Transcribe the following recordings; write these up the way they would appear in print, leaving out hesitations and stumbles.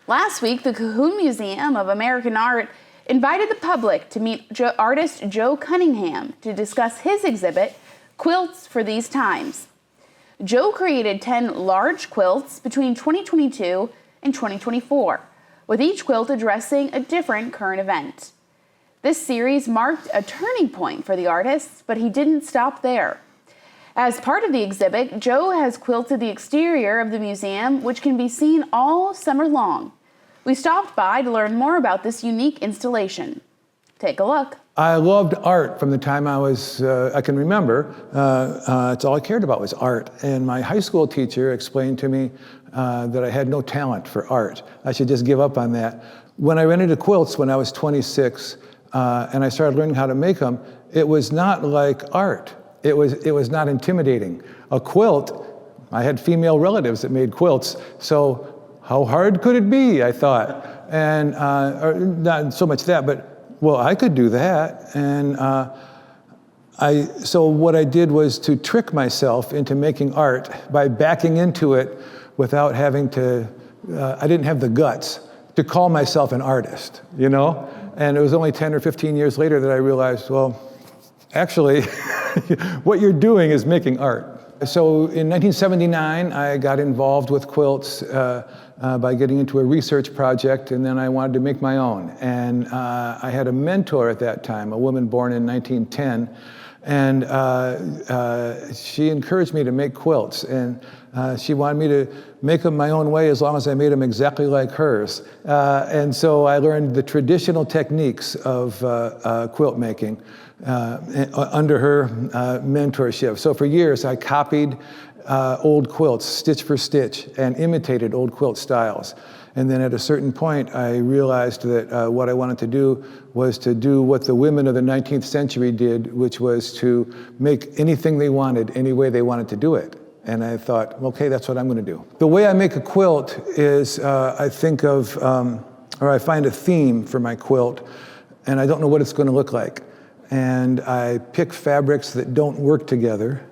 Last week, the Cahoon Museum of American Art invited the public to meet artist Joe Cunningham to discuss his exhibit, Quilts for These Times. Joe created 10 large quilts between 2022 and 2024, with each quilt addressing a different current event. This series marked a turning point for the artist, but he didn't stop there. As part of the exhibit, Joe has quilted the exterior of the museum, which can be seen all summer long. We stopped by to learn more about this unique installation. Take a look. I loved art from the time I can remember. It's all I cared about was art. And my high school teacher explained to me that I had no talent for art. I should just give up on that. When I ran into quilts when I was 26 and I started learning how to make them, it was not like art. It was not intimidating. A quilt, I had female relatives that made quilts, so how hard could it be, I thought. And not so much that, but well, I could do that. And so what I did was to trick myself into making art by backing into it without having to, I didn't have the guts to call myself an artist, you know? And it was only 10 or 15 years later that I realized, well, actually, what you're doing is making art. So in 1979, I got involved with quilts by getting into a research project, and then I wanted to make my own. And I had a mentor at that time, a woman born in 1910, and she encouraged me to make quilts. And she wanted me to make them my own way as long as I made them exactly like hers. And so I learned the traditional techniques of quilt making under her mentorship. So for years I copied old quilts, stitch for stitch, and imitated old quilt styles. And then at a certain point I realized that what I wanted to do was to do what the women of the 19th century did, which was to make anything they wanted, any way they wanted to do it. And I thought, okay, that's what I'm going to do. The way I make a quilt is I think of, or I find a theme for my quilt, and I don't know what it's going to look like. And I pick fabrics that don't work together,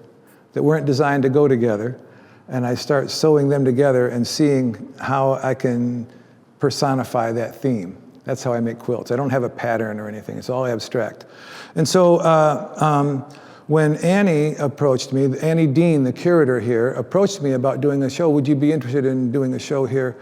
that weren't designed to go together, and I start sewing them together and seeing how I can personify that theme. That's how I make quilts. I don't have a pattern or anything. It's all abstract. And so when Annie approached me, Annie Dean, the curator here, approached me about doing a show. Would you be interested in doing a show here?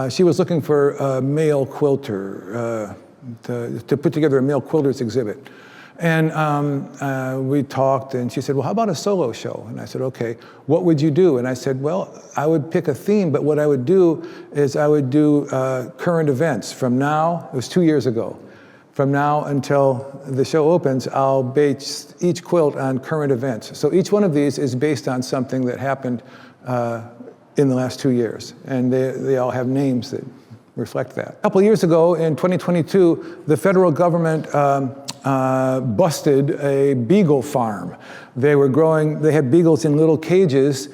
She was looking for a male quilter to put together a male quilters exhibit. And we talked, and she said, well, how about a solo show? And I said, okay, what would you do? And I said, well, I would pick a theme, but what I would do is I would do current events. From now, it was 2 years ago, from now until the show opens, I'll base each quilt on current events. So each one of these is based on something that happened in the last 2 years. And they all have names that reflect that. A couple years ago, in 2022, the federal government busted a beagle farm. They had beagles in little cages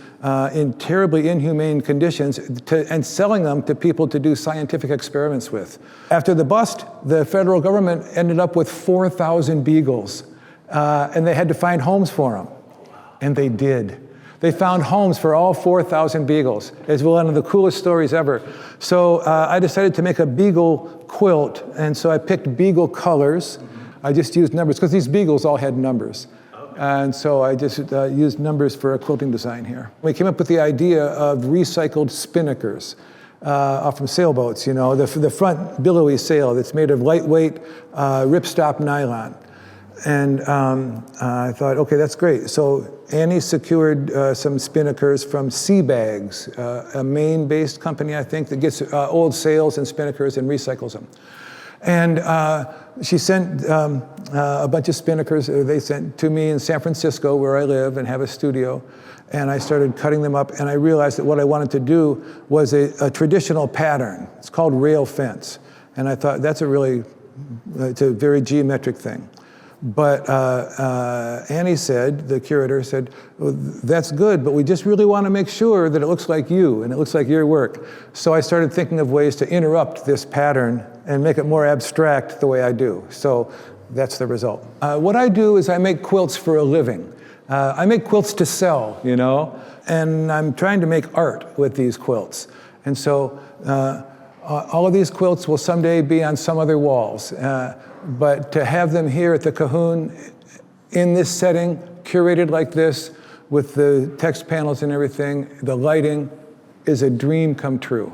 in terribly inhumane conditions and selling them to people to do scientific experiments with. After the bust, the federal government ended up with 4,000 beagles, and they had to find homes for them. And they did. They found homes for all 4,000 beagles. It's one of the coolest stories ever. So I decided to make a beagle quilt, and so I picked beagle colors. I just used numbers, because these beagles all had numbers. And so I just used numbers for a quilting design here. We came up with the idea of recycled spinnakers from sailboats, you know, the front billowy sail that's made of lightweight ripstop nylon. And I thought, okay, that's great. So Annie secured some spinnakers from Sea Bags, a Maine-based company, I think, that gets old sails and spinnakers and recycles them. And she sent a bunch of spinnakers. They sent to me in San Francisco, where I live and have a studio. And I started cutting them up, and I realized that what I wanted to do was a traditional pattern. It's called rail fence. And I thought, it's a very geometric thing. But Annie said, the curator said, well, that's good, but we just really want to make sure that it looks like you and it looks like your work. So I started thinking of ways to interrupt this pattern and make it more abstract the way I do. So that's the result. What I do is I make quilts for a living. I make quilts to sell, you know, and I'm trying to make art with these quilts. And so All of these quilts will someday be on some other walls, but to have them here at the Cahoon in this setting, curated like this, with the text panels and everything, the lighting, is a dream come true.